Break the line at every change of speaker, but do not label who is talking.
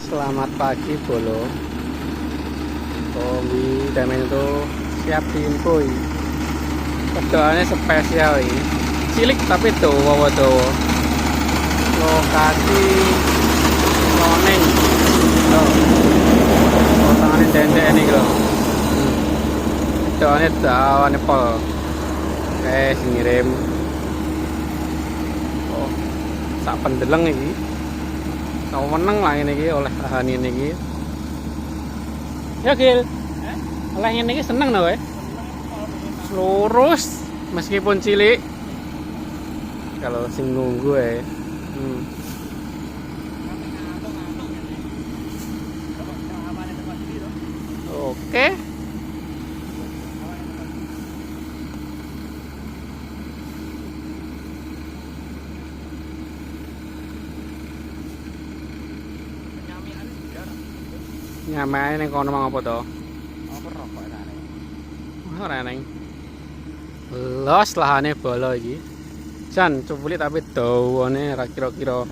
Selamat pagi Bolo. Tombi damen itu siap diimpui. Kedoannya spesial ini. Cilik tapi dawa dawa. Lokasi Loneng. Loh. Potongannya dendek ini loh. Kedoannya dawane pol. Ngirim. Oh, sak pendeleng iki. Kau menang lah ini oleh lahan ini. Ya Gil, oleh ini seneng no lurus meskipun cilik. Kalau sing nunggu Oke. Nyamane ning kono mang apa to?
Apa rokok rene?
Ora neng. Los lahane bolo iki. Jan cupulit tapi dawane ra kira-kira